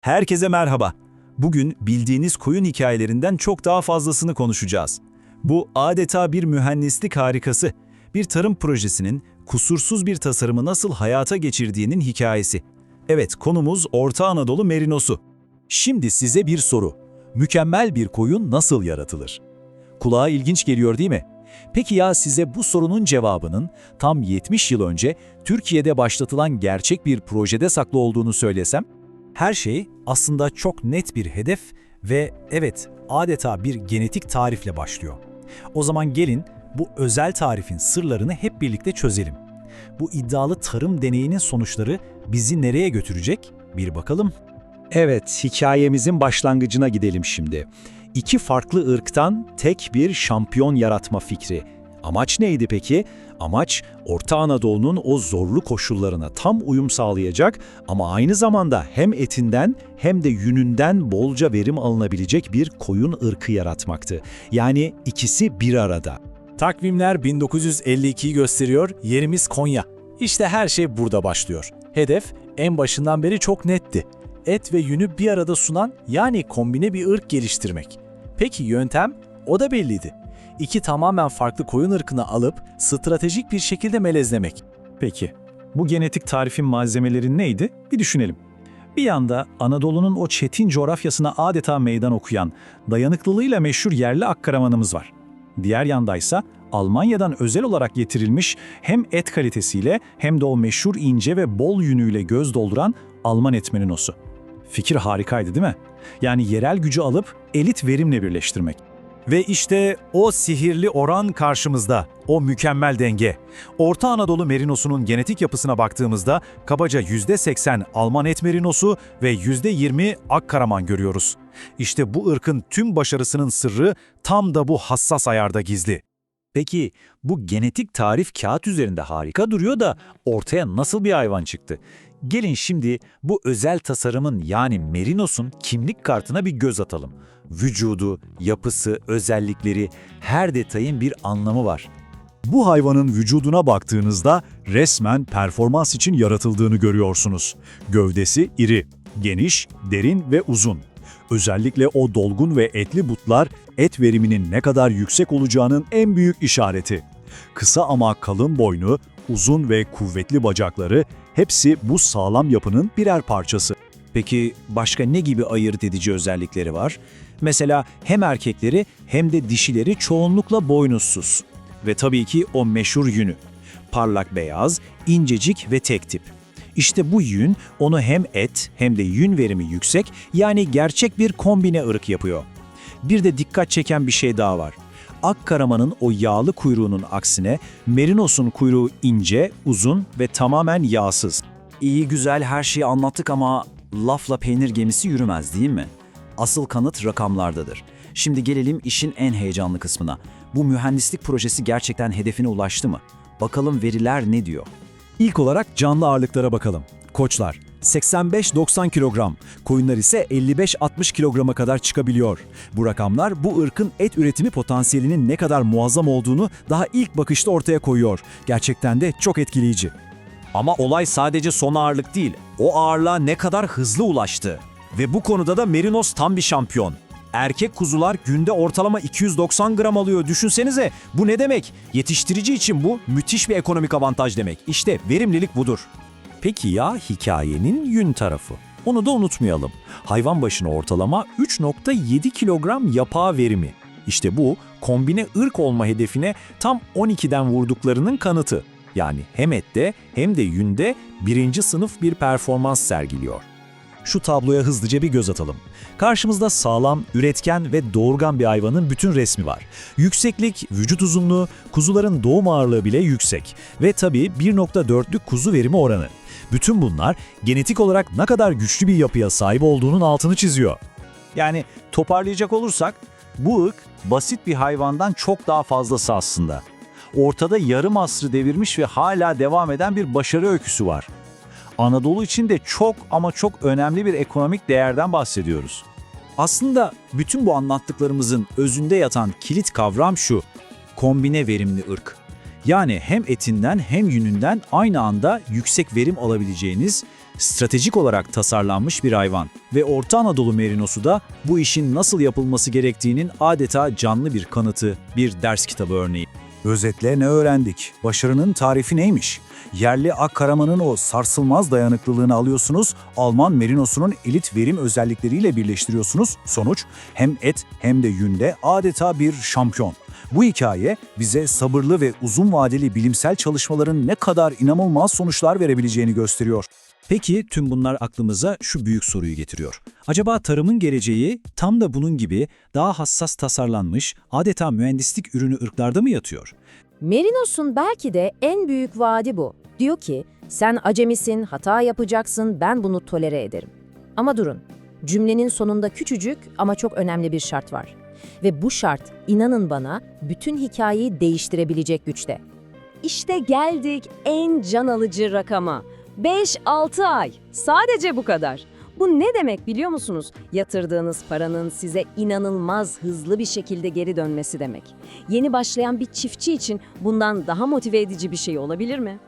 Herkese merhaba. Bugün bildiğiniz koyun hikayelerinden çok daha fazlasını konuşacağız. Bu adeta bir mühendislik harikası. Bir tarım projesinin kusursuz bir tasarımı nasıl hayata geçirdiğinin hikayesi. Evet, konumuz Orta Anadolu merinosu. Şimdi size bir soru. Mükemmel bir koyun nasıl yaratılır? Kulağa ilginç geliyor değil mi? Peki ya size bu sorunun cevabının tam 70 yıl önce Türkiye'de başlatılan gerçek bir projede saklı olduğunu söylesem? Her şey aslında çok net bir hedef ve evet, adeta bir genetik tarifle başlıyor. O zaman gelin bu özel tarifin sırlarını hep birlikte çözelim. Bu iddialı tarım deneyinin sonuçları bizi nereye götürecek? Bir bakalım. Evet, hikayemizin başlangıcına gidelim şimdi. İki farklı ırktan tek bir şampiyon yaratma fikri. Amaç neydi peki? Amaç, Orta Anadolu'nun o zorlu koşullarına tam uyum sağlayacak ama aynı zamanda hem etinden hem de yününden bolca verim alınabilecek bir koyun ırkı yaratmaktı. Yani ikisi bir arada. Takvimler 1952'yi gösteriyor, yerimiz Konya. İşte her şey burada başlıyor. Hedef en başından beri çok netti. Et ve yünü bir arada sunan, yani kombine bir ırk geliştirmek. Peki yöntem? O da belliydi. İki tamamen farklı koyun ırkını alıp stratejik bir şekilde melezlemek. Peki, bu genetik tarifin malzemeleri neydi? Bir düşünelim. Bir yanda Anadolu'nun o çetin coğrafyasına adeta meydan okuyan, dayanıklılığıyla meşhur yerli akkaramanımız var. Diğer yandaysa Almanya'dan özel olarak getirilmiş hem et kalitesiyle hem de o meşhur ince ve bol yünüyle göz dolduran Alman et merinosu. Fikir harikaydı değil mi? Yani yerel gücü alıp elit verimle birleştirmek. Ve işte o sihirli oran karşımızda, o mükemmel denge. Orta Anadolu merinosunun genetik yapısına baktığımızda kabaca %80 Alman et merinosu ve %20 akkaraman görüyoruz. İşte bu ırkın tüm başarısının sırrı tam da bu hassas ayarda gizli. Peki bu genetik tarif kağıt üzerinde harika duruyor da ortaya nasıl bir hayvan çıktı? Gelin şimdi bu özel tasarımın yani merinosun kimlik kartına bir göz atalım. Vücudu, yapısı, özellikleri, her detayın bir anlamı var. Bu hayvanın vücuduna baktığınızda resmen performans için yaratıldığını görüyorsunuz. Gövdesi iri, geniş, derin ve uzun. Özellikle o dolgun ve etli butlar et veriminin ne kadar yüksek olacağının en büyük işareti. Kısa ama kalın boynu, uzun ve kuvvetli bacakları hepsi bu sağlam yapının birer parçası. Peki başka ne gibi ayırt edici özellikleri var? Mesela hem erkekleri hem de dişileri çoğunlukla boynuzsuz. Ve tabii ki o meşhur yünü. Parlak beyaz, incecik ve tek tip. İşte bu yün onu hem et hem de yün verimi yüksek, yani gerçek bir kombine ırk yapıyor. Bir de dikkat çeken bir şey daha var. Akkaramanın o yağlı kuyruğunun aksine merinos'un kuyruğu ince, uzun ve tamamen yağsız. İyi güzel her şeyi anlattık ama lafla peynir gemisi yürümez değil mi? Asıl kanıt rakamlardadır. Şimdi gelelim işin en heyecanlı kısmına. Bu mühendislik projesi gerçekten hedefine ulaştı mı? Bakalım veriler ne diyor? İlk olarak canlı ağırlıklara bakalım. Koçlar 85-90 kilogram, koyunlar ise 55-60 kilograma kadar çıkabiliyor. Bu rakamlar bu ırkın et üretimi potansiyelinin ne kadar muazzam olduğunu daha ilk bakışta ortaya koyuyor. Gerçekten de çok etkileyici. Ama olay sadece son ağırlık değil, o ağırlığa ne kadar hızlı ulaştı. Ve bu konuda da Merinos tam bir şampiyon. Erkek kuzular günde ortalama 290 gram alıyor. Düşünsenize, bu ne demek? Yetiştirici için bu müthiş bir ekonomik avantaj demek. İşte verimlilik budur. Peki ya hikayenin yün tarafı? Onu da unutmayalım. Hayvan başına ortalama 3,7 kilogram yapağı verimi. İşte bu kombine ırk olma hedefine tam 12'den vurduklarının kanıtı. Yani hem ette hem de yünde birinci sınıf bir performans sergiliyor. Şu tabloya hızlıca bir göz atalım. Karşımızda sağlam, üretken ve doğurgan bir hayvanın bütün resmi var. Yükseklik, vücut uzunluğu, kuzuların doğum ağırlığı bile yüksek. Ve tabii 1,4'lük kuzu verimi oranı. Bütün bunlar genetik olarak ne kadar güçlü bir yapıya sahip olduğunun altını çiziyor. Yani toparlayacak olursak, bu ırk basit bir hayvandan çok daha fazlası aslında. Ortada yarım asrı devirmiş ve hala devam eden bir başarı öyküsü var. Anadolu için de çok ama çok önemli bir ekonomik değerden bahsediyoruz. Aslında bütün bu anlattıklarımızın özünde yatan kilit kavram şu: kombine verimli ırk. Yani hem etinden hem yününden aynı anda yüksek verim alabileceğiniz Stratejik olarak tasarlanmış bir hayvan ve Orta Anadolu merinosu da bu işin nasıl yapılması gerektiğinin adeta canlı bir kanıtı, bir ders kitabı örneği. Özetle ne öğrendik? Başarının tarifi neymiş? Yerli Akkaraman'ın o sarsılmaz dayanıklılığını alıyorsunuz, Alman merinosunun elit verim özellikleriyle birleştiriyorsunuz. Sonuç hem et hem de yünde adeta bir şampiyon. Bu hikaye bize sabırlı ve uzun vadeli bilimsel çalışmaların ne kadar inanılmaz sonuçlar verebileceğini gösteriyor. Peki tüm bunlar aklımıza şu büyük soruyu getiriyor. Acaba tarımın geleceği tam da bunun gibi daha hassas tasarlanmış, adeta mühendislik ürünü ırklarda mı yatıyor? Merinos'un belki de en büyük vaadi bu. Diyor ki, sen acemisin, hata yapacaksın, ben bunu tolere ederim. Ama durun, cümlenin sonunda küçücük ama çok önemli bir şart var. Ve bu şart, inanın bana, bütün hikayeyi değiştirebilecek güçte. İşte geldik en can alıcı rakama. 5-6 ay. Sadece bu kadar. Bu ne demek biliyor musunuz? Yatırdığınız paranın size inanılmaz hızlı bir şekilde geri dönmesi demek. Yeni başlayan bir çiftçi için bundan daha motive edici bir şey olabilir mi?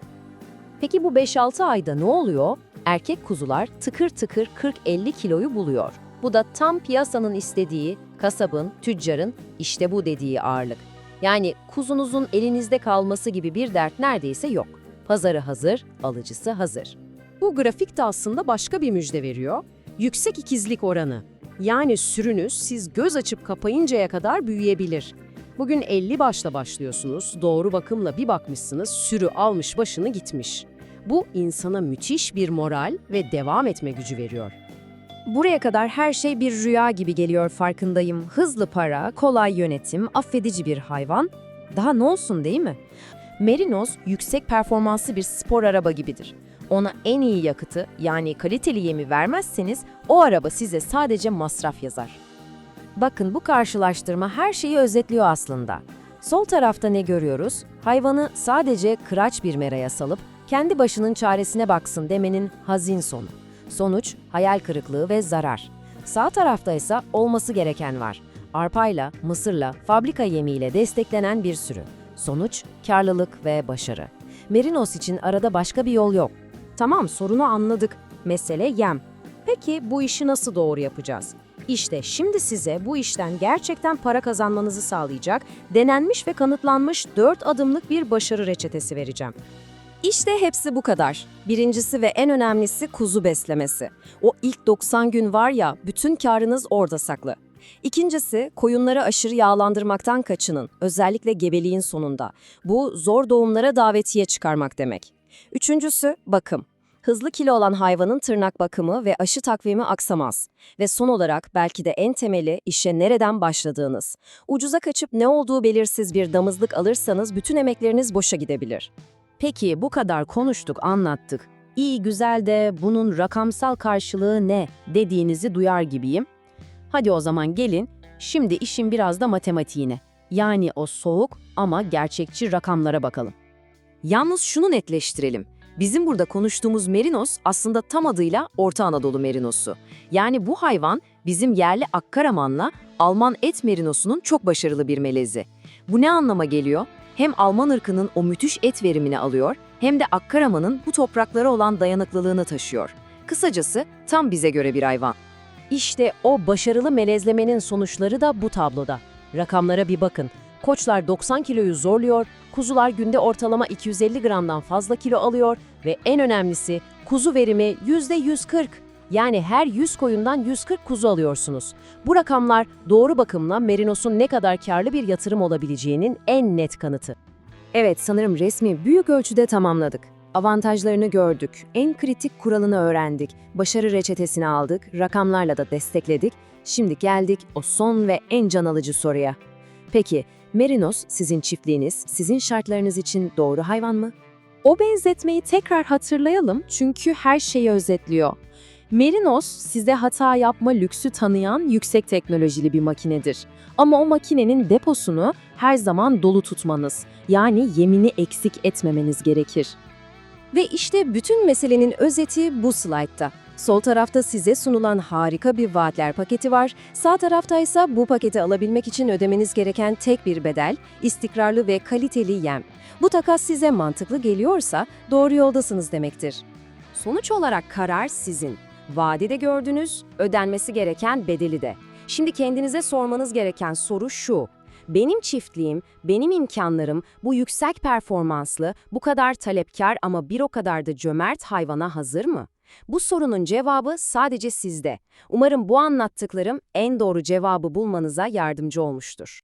Peki bu 5-6 ayda ne oluyor? Erkek kuzular tıkır tıkır 40-50 kiloyu buluyor. Bu da tam piyasanın istediği, kasabın, tüccarın işte bu dediği ağırlık. Yani kuzunuzun elinizde kalması gibi bir dert neredeyse yok. Pazarı hazır, alıcısı hazır. Bu grafik de aslında başka bir müjde veriyor. Yüksek ikizlik oranı. Yani sürünüz siz göz açıp kapayıncaya kadar büyüyebilir. Bugün 50 başla başlıyorsunuz, doğru bakımla bir bakmışsınız, sürü almış başını gitmiş. Bu insana müthiş bir moral ve devam etme gücü veriyor. Buraya kadar her şey bir rüya gibi geliyor farkındayım. Hızlı para, kolay yönetim, affedici bir hayvan. Daha ne olsun değil mi? Merinos yüksek performanslı bir spor araba gibidir. Ona en iyi yakıtı yani kaliteli yemi vermezseniz o araba size sadece masraf yazar. Bakın bu karşılaştırma her şeyi özetliyor aslında. Sol tarafta ne görüyoruz? Hayvanı sadece kıraç bir meraya salıp kendi başının çaresine baksın demenin hazin sonu. Sonuç hayal kırıklığı ve zarar. Sağ tarafta ise olması gereken var. Arpayla, mısırla, fabrika yemiyle desteklenen bir sürü. Sonuç karlılık ve başarı. Merinos için arada başka bir yol yok. Tamam, sorunu anladık. Mesele yem. Peki bu işi nasıl doğru yapacağız? İşte şimdi size bu işten gerçekten para kazanmanızı sağlayacak, denenmiş ve kanıtlanmış 4 adımlık bir başarı reçetesi vereceğim. İşte hepsi bu kadar. Birincisi ve en önemlisi kuzu beslemesi. O ilk 90 gün var ya, bütün karınız orada saklı. İkincisi, koyunları aşırı yağlandırmaktan kaçının, özellikle gebeliğin sonunda. Bu zor doğumlara davetiye çıkarmak demek. Üçüncüsü, bakım. Hızlı kilo olan hayvanın tırnak bakımı ve aşı takvimi aksamaz. Ve son olarak belki de en temeli işe nereden başladığınız. Ucuza kaçıp ne olduğu belirsiz bir damızlık alırsanız bütün emekleriniz boşa gidebilir. Peki bu kadar konuştuk, anlattık. İyi güzel de bunun rakamsal karşılığı ne dediğinizi duyar gibiyim. Hadi o zaman gelin, şimdi işin biraz da matematiğine. Yani o soğuk ama gerçekçi rakamlara bakalım. Yalnız şunu netleştirelim. Bizim burada konuştuğumuz merinos aslında tam adıyla Orta Anadolu merinosu. Yani bu hayvan bizim yerli Akkaraman'la Alman et merinosunun çok başarılı bir melezi. Bu ne anlama geliyor? Hem Alman ırkının o müthiş et verimini alıyor, hem de Akkaraman'ın bu topraklara olan dayanıklılığını taşıyor. Kısacası tam bize göre bir hayvan. İşte o başarılı melezlemenin sonuçları da bu tabloda. Rakamlara bir bakın. Koçlar 90 kiloyu zorluyor, kuzular günde ortalama 250 gramdan fazla kilo alıyor ve en önemlisi kuzu verimi %140. Yani her 100 koyundan 140 kuzu alıyorsunuz. Bu rakamlar doğru bakımla Merinos'un ne kadar karlı bir yatırım olabileceğinin en net kanıtı. Evet, sanırım resmi büyük ölçüde tamamladık. Avantajlarını gördük, en kritik kuralını öğrendik, başarı reçetesini aldık, rakamlarla da destekledik. Şimdi geldik o son ve en can alıcı soruya. Peki, Merinos sizin çiftliğiniz, sizin şartlarınız için doğru hayvan mı? O benzetmeyi tekrar hatırlayalım çünkü her şeyi özetliyor. Merinos size hata yapma lüksü tanıyan yüksek teknolojili bir makinedir. Ama o makinenin deposunu her zaman dolu tutmanız, yani yemini eksik etmemeniz gerekir. Ve işte bütün meselenin özeti bu slaytta. Sol tarafta size sunulan harika bir vaatler paketi var. Sağ tarafta ise bu paketi alabilmek için ödemeniz gereken tek bir bedel, istikrarlı ve kaliteli yem. Bu takas size mantıklı geliyorsa doğru yoldasınız demektir. Sonuç olarak karar sizin. Vadede gördünüz, ödenmesi gereken bedeli de. Şimdi kendinize sormanız gereken soru şu: benim çiftliğim, benim imkanlarım bu yüksek performanslı, bu kadar talepkar ama bir o kadar da cömert hayvana hazır mı? Bu sorunun cevabı sadece sizde. Umarım bu anlattıklarım en doğru cevabı bulmanıza yardımcı olmuştur.